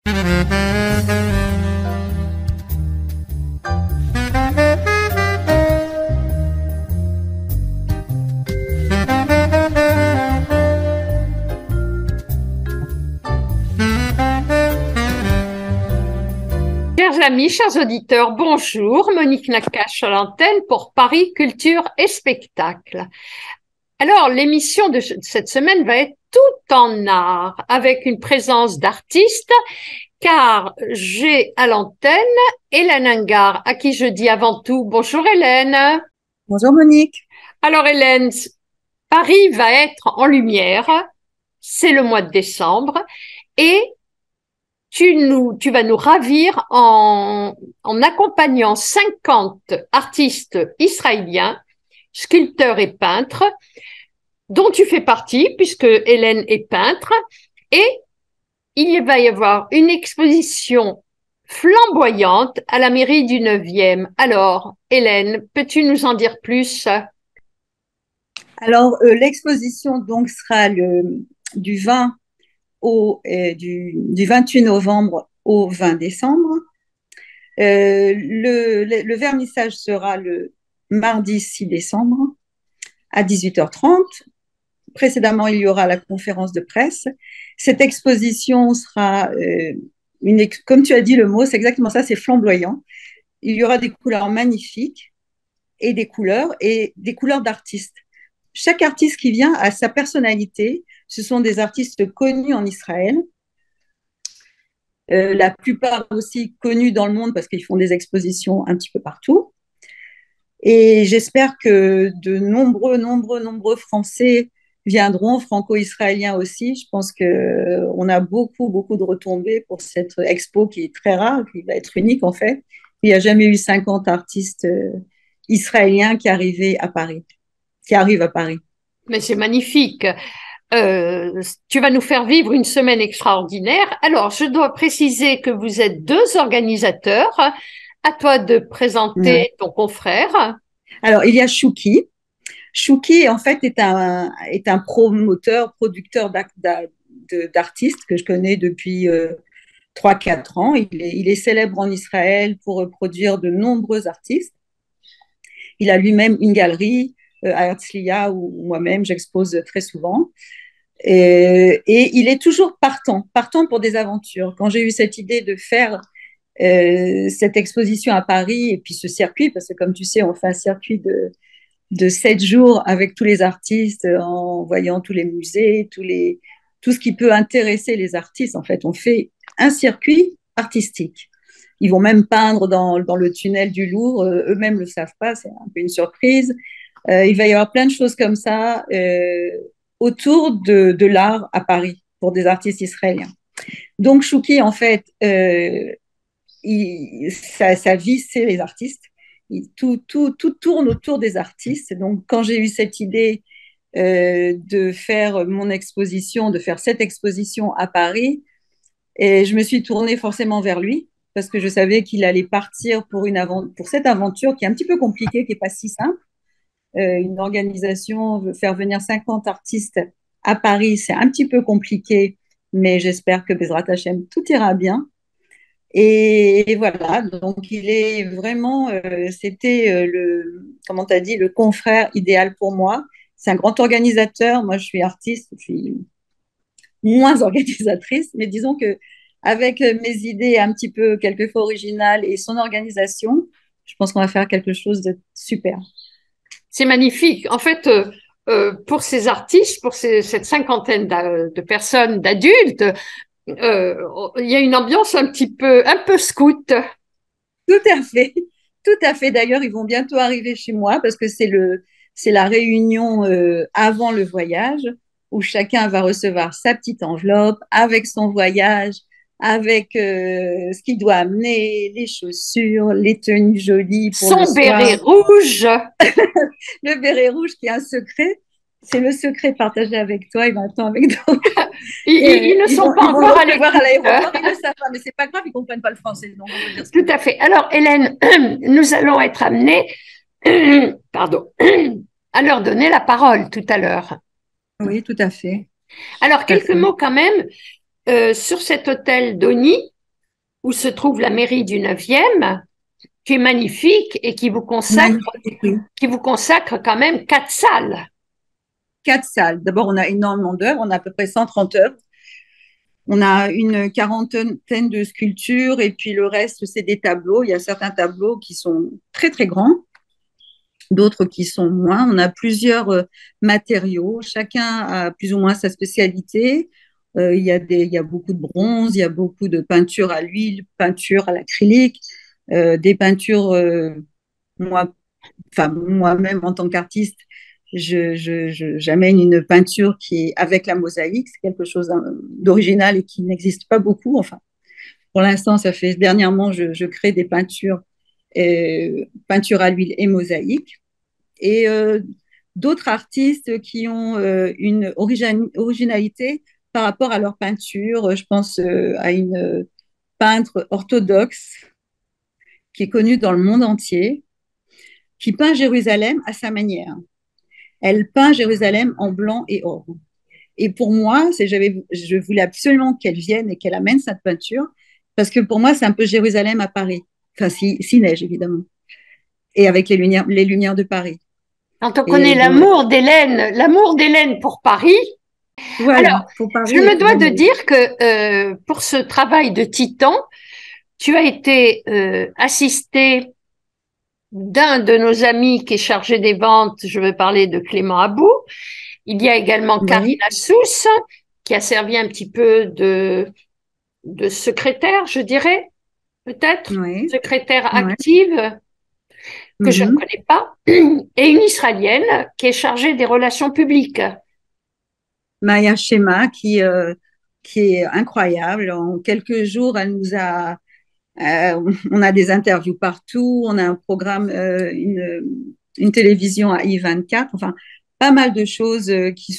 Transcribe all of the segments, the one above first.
Chers amis, chers auditeurs, bonjour. Monique Nakache à l'antenne pour Paris Culture et Spectacle. Alors, l'émission de cette semaine va être tout en art, avec une présence d'artistes, car j'ai à l'antenne Hélène Ingard, à qui je dis avant tout bonjour Hélène. Bonjour Monique. Alors Hélène, Paris va être en lumière, c'est le mois de décembre, et tu vas nous ravir en accompagnant 50 artistes israéliens, sculpteurs et peintres, dont tu fais partie, puisque Hélène est peintre, et il va y avoir une exposition flamboyante à la mairie du 9e. Alors, Hélène, peux-tu nous en dire plus? Alors, l'exposition donc sera du 20 du 28 novembre au 20 décembre. Le vernissage sera le mardi 6 décembre à 18h30. Précédemment, il y aura la conférence de presse. Cette exposition sera, comme tu as dit le mot, c'est exactement ça, c'est flamboyant. Il y aura des couleurs magnifiques et des couleurs d'artistes. Chaque artiste qui vient a sa personnalité. Ce sont des artistes connus en Israël, la plupart aussi connus dans le monde parce qu'ils font des expositions un petit peu partout. Et j'espère que de nombreux Français viendront, franco-israéliens aussi. Je pense qu'on a beaucoup de retombées pour cette expo qui est très rare, qui va être unique en fait. Il n'y a jamais eu 50 artistes israéliens qui arrivent à Paris. Mais c'est magnifique. Tu vas nous faire vivre une semaine extraordinaire. Alors, je dois préciser que vous êtes deux organisateurs. À toi de présenter Ouais. ton confrère. Alors, il y a Chouki. Chouki, en fait, est un producteur d'artistes que je connais depuis 3-4 ans. Il est célèbre en Israël pour produire de nombreux artistes. Il a lui-même une galerie à Herzliya où moi-même j'expose très souvent. Et il est toujours partant pour des aventures. Quand j'ai eu cette idée de faire cette exposition à Paris et puis ce circuit, parce que comme tu sais, on fait un circuit de 7 jours avec tous les artistes, en voyant tous les musées, tout ce qui peut intéresser les artistes. En fait, on fait un circuit artistique. Ils vont même peindre dans le tunnel du Louvre. Eux-mêmes ne le savent pas, c'est un peu une surprise. Il va y avoir plein de choses comme ça autour de l'art à Paris pour des artistes israéliens. Donc, Chouki, en fait, sa vie, c'est les artistes. Tout tourne autour des artistes. Donc, quand j'ai eu cette idée de faire cette exposition à Paris, et je me suis tournée forcément vers lui parce que je savais qu'il allait partir pour cette aventure qui est un petit peu compliquée, qui n'est pas si simple. Une organisation veut faire venir 50 artistes à Paris, c'est un petit peu compliqué, mais j'espère que Bezrat Hachem, tout ira bien. Et voilà, donc il est vraiment, c'était comment tu as dit, le confrère idéal pour moi. C'est un grand organisateur. Moi, je suis artiste, je suis moins organisatrice, mais disons que avec mes idées un petit peu quelquefois originales et son organisation, je pense qu'on va faire quelque chose de super. C'est magnifique. En fait, pour ces artistes, pour cette cinquantaine de personnes, d'adultes, il y a une ambiance un peu scout. Tout à fait, tout à fait. D'ailleurs, ils vont bientôt arriver chez moi parce que c'est la réunion avant le voyage où chacun va recevoir sa petite enveloppe avec son voyage, avec ce qu'il doit amener, les chaussures, les tenues jolies pour le Son béret soir. rouge. Le béret rouge qui est un secret, c'est le secret partagé avec toi et maintenant avec d'autres. Ils ne sont pas Ils vont le encore à recevoir à l'écoute. l'aéroport, ils ne le savent pas, mais c'est pas grave, ils comprennent pas le français, donc on peut dire ce Tout qu'on veut. à fait. Alors, Hélène, nous allons être amenés, pardon, à leur donner la parole tout à l'heure. Oui, tout à fait. Alors, Tout à quelques fait. mots quand même sur cet hôtel d'Oni. où se trouve la mairie du 9e, qui est magnifique et Magnifique, oui. qui vous consacre quand même 4 salles. 4 salles. D'abord, on a énormément d'œuvres, on a à peu près 130 œuvres. On a une quarantaine de sculptures et puis le reste, c'est des tableaux. Il y a certains tableaux qui sont très, très grands, d'autres qui sont moins. On a plusieurs matériaux. Chacun a plus ou moins sa spécialité. Il y a beaucoup de bronze, il y a beaucoup de peinture à l'huile, peinture à l'acrylique, des peintures, moi, enfin, moi-même en tant qu'artiste, j'amène une peinture qui est avec la mosaïque. C'est quelque chose d'original et qui n'existe pas beaucoup. Enfin, pour l'instant, dernièrement, je crée des peintures, peinture à l'huile et mosaïque. Et d'autres artistes qui ont une originalité par rapport à leur peinture. Je pense à une peintre orthodoxe qui est connue dans le monde entier, qui peint Jérusalem à sa manière. Elle peint Jérusalem en blanc et or. Et pour moi, je voulais absolument qu'elle vienne et qu'elle amène cette peinture, parce que pour moi, c'est un peu Jérusalem à Paris. Enfin, si neige, évidemment. Et avec les lumières de Paris. Quand on connaît Et donc, l'amour d'Hélène pour Paris, voilà, alors, pour Paris je et me pour dois de l'amour. dire que pour ce travail de titan, tu as été assisté d'un de nos amis qui est chargé des ventes. Je veux parler de Clément Abou. Il y a également Karine Oui, Assous, qui a servi un petit peu de secrétaire, je dirais, peut-être, oui, secrétaire oui. active, que je ne Mhm. connais pas, et une Israélienne qui est chargée des relations publiques. Maya Shema, qui est incroyable. En quelques jours, on a des interviews partout, on a un programme, une télévision à I24, enfin, pas mal de choses qui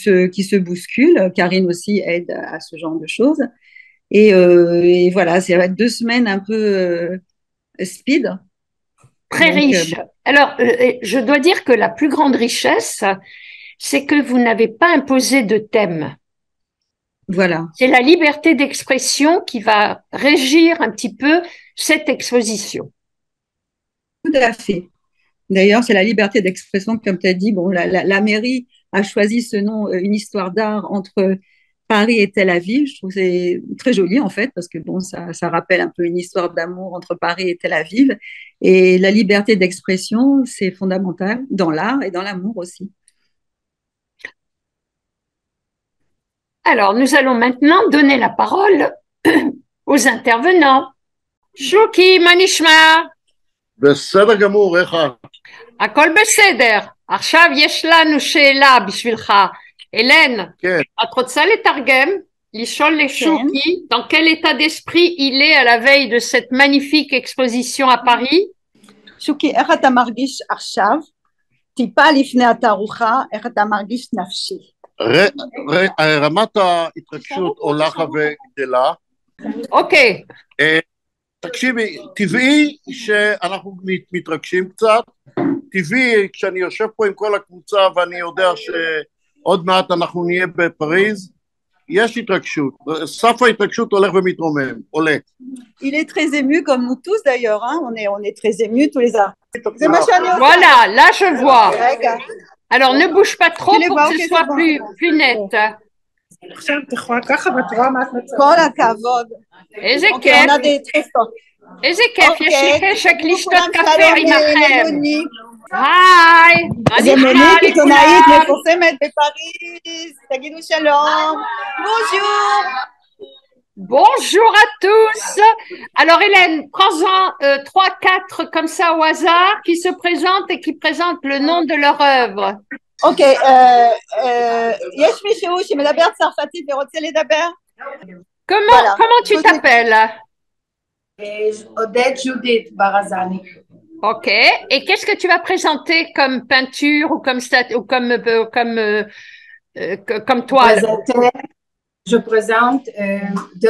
se bousculent. Karine aussi aide à ce genre de choses. Et voilà, ça va être 2 semaines un peu speed. Très Donc, riche. Alors, je dois dire que la plus grande richesse, c'est que vous n'avez pas imposé de thème. voilà, C'est la liberté d'expression qui va régir un petit peu cette exposition. tout à fait. D'ailleurs, c'est la liberté d'expression, comme tu as dit. Bon, la mairie a choisi ce nom, une histoire d'art entre Paris et Tel Aviv. Je trouve que c'est très joli, en fait, parce que bon, ça rappelle un peu une histoire d'amour entre Paris et Tel Aviv. Et la liberté d'expression, c'est fondamental dans l'art et dans l'amour aussi. Alors, nous allons maintenant donner la parole aux intervenants. שוקי, מה נשמע? בסדר גמור, איך את? הכל בסדר. עכשיו יש לנו שאלה בשבילך. הלן, כן. את רוצה לתרגם? לשאול לשוקי dans quel état d'esprit il est à la veille de cette magnifique exposition à Paris? שוקי, איך אתה מרגיש עכשיו? טיפה לפני התערוכה, איך אתה מרגיש נפשי? רמת ההתרגשות הולך וגדלה. אוקיי. תקשיבי, טבעי שאנחנו מתרגשים קצת, טבעי כשאני יושב פה עם כל הקבוצה ואני יודע שעוד מעט אנחנו נהיה בפריז, יש התרגשות, סף ההתרגשות הולך ומתרומם, עולה. Il est très ému comme nous tous d'ailleurs, hein? On est très émus tous les artistes. Voilà, là je vois. Alors ne bouge pas trop pour que ce soit plus net. כל הכבוד. איזה אוקיי, כיף. עונה די טריסטו. איזה כיף, יש לי חשק לשתות קפה שלום עמכם. למוניק. היי, מה זה נשמע מוניק עיתונאית לכולם? מפורסמת בפריז. תגידו שלום. בונז'ור. Bonjour à tous. Alors Hélène, prends-en 3, 4 comme ça au hasard qui se présentent et qui présentent le nom de leur œuvre. אוקיי, יש מישהו שמדבר צרפתית ורוצה לדבר? Comment tu t'appelles? Odette Judith Barazani. Ok. Et qu'est-ce que tu vas présenter comme peinture ou comme comme toile? Je présente 2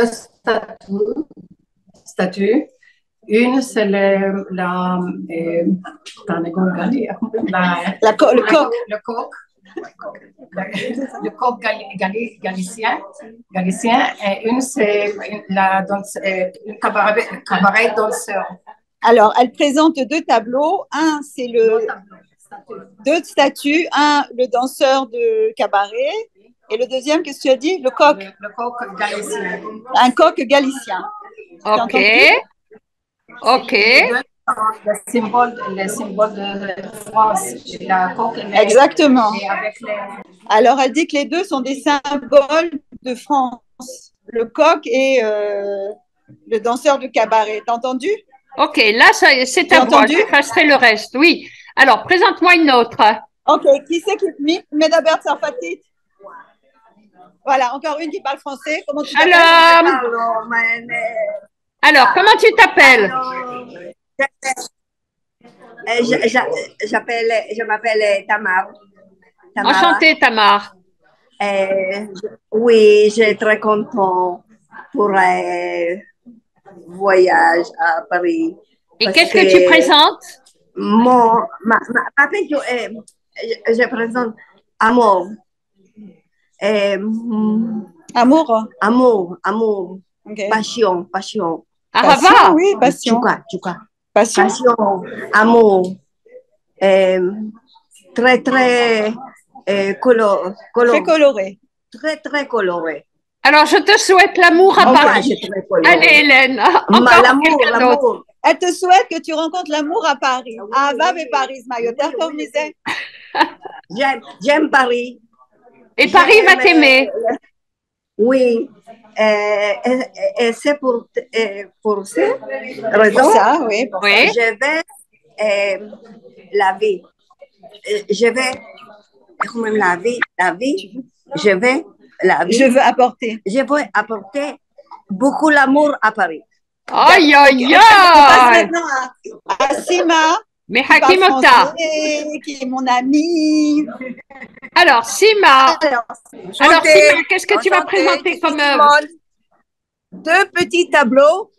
statues. Une, c'est le coq. le coq galicien, et une c'est une cabaret danseur. Alors, elle présente deux tableaux. Un, c'est deux statues. Un, le danseur de cabaret. Et le deuxième, qu'est-ce que tu as dit? Le coq. Le coq galicien. Un coq galicien. Ok. Ok. Le symbole de France, la coque. Exactement. Et avec Alors, elle dit que les deux sont des symboles de France. Le coq et le danseur de cabaret. T'as entendu? Ok, là, c'est à moi. J'effacerai le reste. Oui. Alors, présente-moi une autre. Ok, qui c'est qui Medaber Tsarfatit? Voilà, encore une qui parle français. Comment tu t'appelles? Alors, comment tu t'appelles? Je m'appelle Tamar. Enchantée, Tamar. Oui, je suis très content pour voyage à Paris. Et qu'est-ce que tu présentes? Ma peinture, je présente amour. Amour. Okay. Passion. Ahava? Oui, passion. Passion, amour. Très coloré. Très coloré. Très coloré. Alors, je te souhaite l'amour à Paris. Allez, Hélène, encore quelqu'un d'autre. Elle te souhaite que tu rencontres l'amour à Paris. Ahava et Paris, Mayoter, comme disait. J'aime Paris. Et Paris va t'aimer. Oui. Et c'est pour cette raison. Ça, oui. Oui. Je vais la vie. Je veux apporter beaucoup l'amour à Paris. Aïe, aïe, aïe. On passe maintenant à Sima. Mais Hakimota. Qui est mon amie. Alors, Sima. Alors, Sima, qu'est-ce que tu vas présenter comme œuvre? Deux petits tableaux.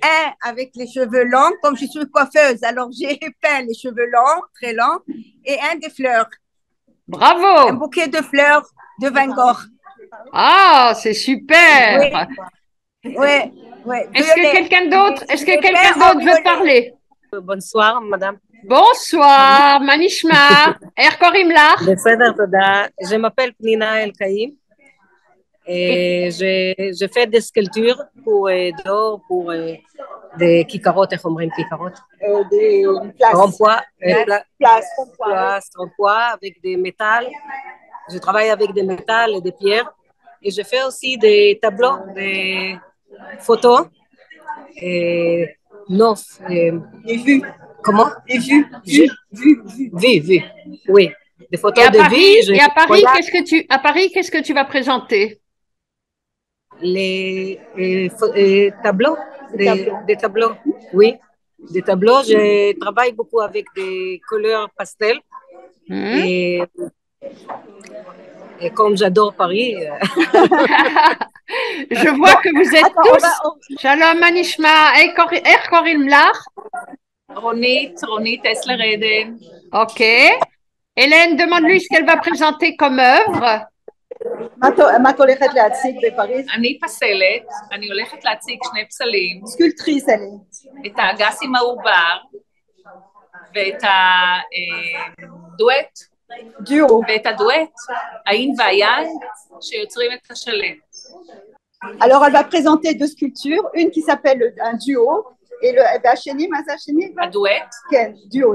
Un avec les cheveux longs, comme je suis coiffeuse, alors j'ai peint les cheveux longs, très longs, et un des fleurs. Bravo! Un bouquet de fleurs de Van Gogh. Ah, c'est super! Oui. Est-ce que quelqu'un d'autre veut parler? Bonsoir, madame. Bonsoir, Manishma. Je m'appelle Pnina El-Kaïm. Et je fais des sculptures pour d'or, pour des kikarotes, des places, ronds-poids avec des métals. Je travaille avec des métals et des pierres. Et je fais aussi des tableaux, des photos. Et neuf. Des vues. Comment? Des vues. Vues. Oui. Des photos de vie. Et à Paris, qu'est-ce que tu vas présenter? Les tableaux, des tableaux, oui, des tableaux. Je travaille beaucoup avec des couleurs pastel et comme j'adore Paris. Je vois que vous êtes tous. Shalom Manishma, Erkorim Lach. Ronit Esler-Eden. Ok. Hélène, demande-lui ce qu'elle va présenter comme œuvre. מה את הולכת להציג בפריז? אני פסלת, אני הולכת להציג שני פסלים. סקולטריס אני. את האגסים העובר, ואת הדואט. דיו. ואת הדואט, העין והיד, שיוצרים את השלם. Alors, elle va présenter deux sculptures, une qui s'appelle un duo, et le Hacheni, Mazacheni. הדואט. כן, duo.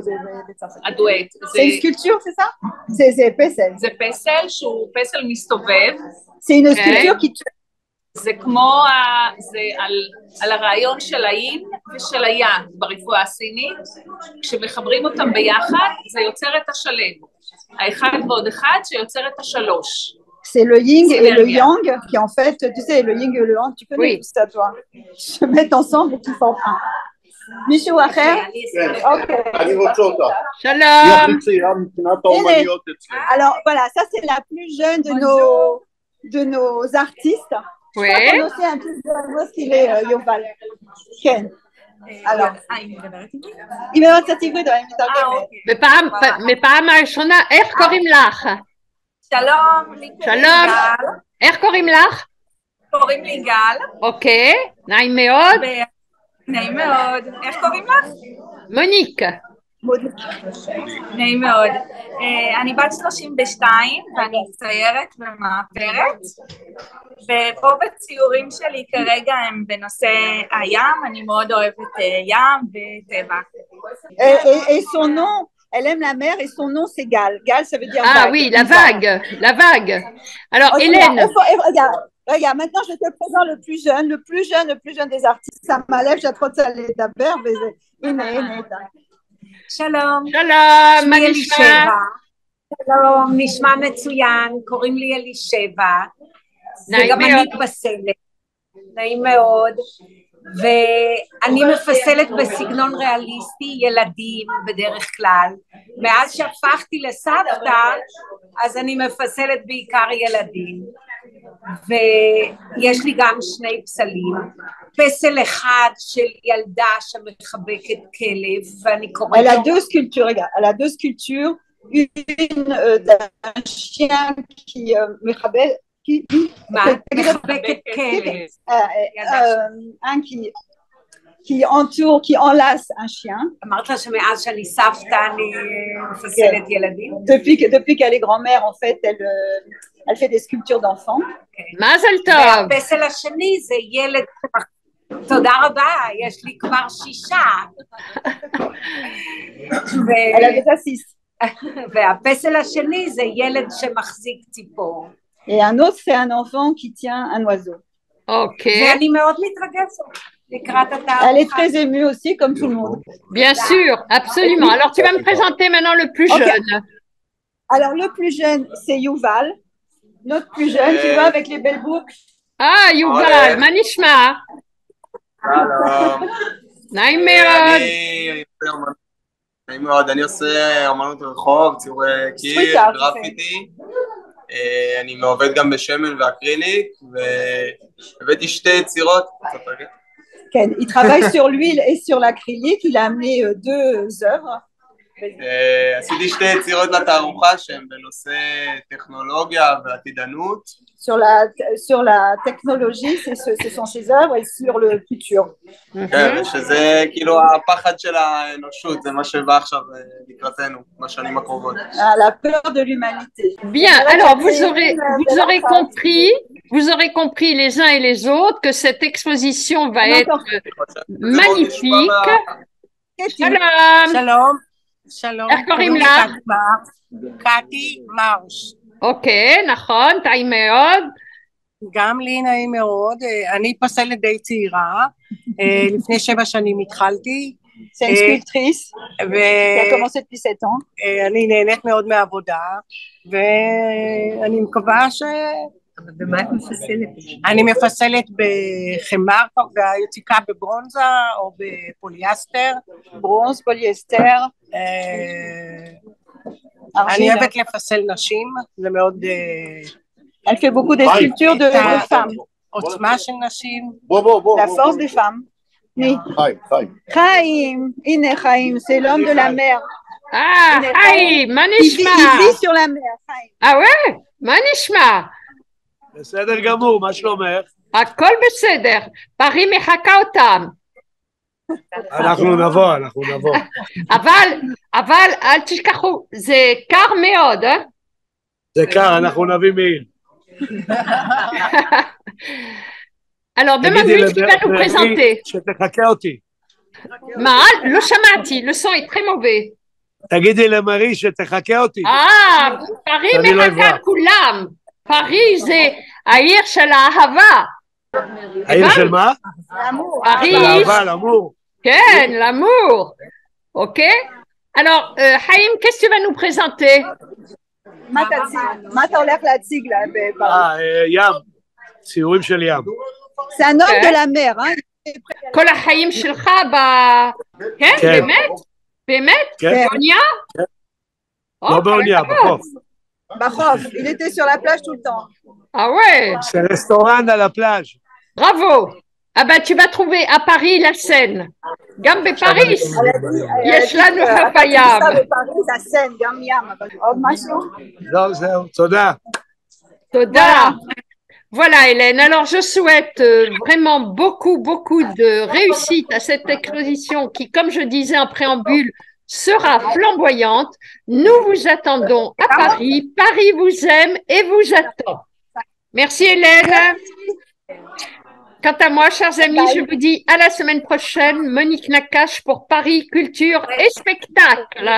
הדואט. C'est une sculpture, c'est ça? C'est פסל. זה פסל שהוא פסל מסתובב. C'est une sculpture qui... זה כמו, זה על הרעיון של האין ושל היד ברפואה הסינית, כשמחברים אותם ביחד, זה יוצר את השלם. האחד ועוד אחד שיוצר את השלוש. C'est le yin et le yang qui en fait, tu sais, le yin et le yang, tu connais tout ça, toi. Se mettent ensemble et qui forment un. מישהו אחר? אני רוצה אותה. שלום. היא הכי צעירה מבחינת האומניות אצלנו. Alors voilà, ça c'est la plus jeune de nos artistes. Oui. Je crois qu'on sait un peu ce qu'il est, Yoval. Ken. Alors, היא מדברת איתי? היא מאוד קצת עברית, אבל אני מתרגמת. בפעם הראשונה, איך קוראים לך? שלום, לי קוראים שלום. גל. איך קוראים לך? קוראים לי גל. אוקיי, נעים מאוד. נעים מאוד. איך קוראים לך? מוניק. נעים מאוד. אני בת 32 ואני ציירת ומאפרת, ופה בציורים שלי כרגע הם בנושא הים, אני מאוד אוהבת ים וטבע. Et son nom, elle aime la mer et son nom c'est Gal. Gal, ça veut dire Ah vague. oui, la vague, la vague. Alors, Hélène. Regarde, maintenant je te présente le plus jeune des artistes. Ça m'allève, j'ai trop de ça les d'abord, mais שלום. שלום, מה שמי נשמע? אלישבע. שלום, נשמע מצוין, קוראים לי אלישבע. וגם אני מתבשלת. נעים מאוד. ואני מפסלת בסגנון ריאליסטי ילדים בדרך כלל. מאז שהפכתי לסבתא, אז אני מפסלת בעיקר ילדים. ויש לי גם שני פסלים. פסל אחד של ילדה שמחבקת כלב, ואני קוראת Elle a deux sculptures, regarde. Elle a deux sculptures. Une d'un chien qui מחבק, מחבקת כלב. Un qui entoure, qui enlace un chien. אמרת לה שמאז שאני סבתא אני מפסלת ילדים? Depuis qu'elle est grand-mère, en fait, elle fait des sculptures d'enfants. מזל טוב. והפסל השני זה ילד... תודה רבה, יש לי כבר 6. Elle a déjà 6. והפסל השני זה ילד שמחזיק ציפור. Et un autre, c'est un enfant qui tient un oiseau. Ok. ואני מאוד מתרגשת לקראת התערוכה. Elle est très émue aussi, comme tout le monde. Bien sûr, absolument. Alors, tu vas me présenter maintenant le plus jeune. Alors, le plus jeune, c'est Yuval. Notre plus jeune, tu vois, avec les belles boucles. Ah, Yuval, מה נשמע? שלום. נעים מאוד. נעים מאוד, אני עושה אמנות רחוב, ציורי קיר, גרפיטי. אני עובד גם בשמן ואקריליק, והבאתי 2 יצירות. כן, il travaille sur l'huile et sur l'acrylique, il a amené 2 œuvres. עשיתי 2 יצירות לתערוכה שהן בנושא טכנולוגיה ועתידנות. Sur la technologie, ce sont ses œuvres, et sur le futur. כן, שזה כאילו הפחד של האנושות, זה מה שבא עכשיו לקראתנו, בשנים הקרובות. La peur de l'humanité. Bien, alors vous aurez compris les uns et les autres que cette exposition va être magnifique. Shalom. שלום. שלום. איך קוראים לך? קטי מרש. אוקיי, נכון, טעים מאוד. גם לי נעים מאוד, אני פסלת די צעירה, לפני 7 שנים התחלתי. C'est une sculptrice qui a commencé depuis 7 ans. אני נהנית מאוד מהעבודה, ואני מקווה ש... ומה את מפסלת? אני מפסלת בחמר והיציקה בברונזה או בפוליאסטר. ברונז, פוליאסטר. אני אוהבת לפסל נשים, זה מאוד... Elle fait beaucoup des sculptures de femmes. עוצמה של נשים. La force des femmes. Chaim, הנה חיים, c'est l'homme de la mer. Ah, חיים, מה נשמע? Il vit sur la mer, חיים. Ah ouais? מה נשמע? בסדר גמור, מה שלומך? הכל בסדר, פרי מחכה אותם. אנחנו נבוא. אבל אל תשכחו, זה קר מאוד, אה? זה קר, אנחנו נביא מעיל. Alors, demande-lui ce qu'il va nous présenter. שתחכה אותי. מה? לא שמעתי, le son est très mauvais. תגידי למרי שתחכה אותי. פרי מחכה כולם. פרי זה העיר של האהבה. העיר של מה? פריז. האהבה, l'amour. כן, l'amour. Ok? Alors, Haïm, qu'est-ce que tu vas nous présenter? מה אתה הולך להציג להם בפריז? ים. ציורים של ים. C'est un homme de la mer, hein? כל החיים שלך כן, באמת? באמת? באונייה? לא באונייה, בחוף. בחוף, il était sur la plage tout le temps. Ah ouais? C'est restaurant à la plage. Bravo! Ah ben tu vas trouver à Paris la Seine. גם בפריז. יש לנו חוף הים. בפריז, הסן, גם ים, אבל עוד משהו? לא, זהו, תודה. תודה. Voilà, Hélène. Alors, je souhaite vraiment beaucoup, beaucoup de réussite à cette exposition qui, comme je disais en préambule, sera flamboyante. Nous vous attendons à Paris. Paris vous aime et vous attend. Merci, Hélène. Quant à moi, chers amis, je vous dis à la semaine prochaine. Monique Nakache pour Paris Culture et Spectacle.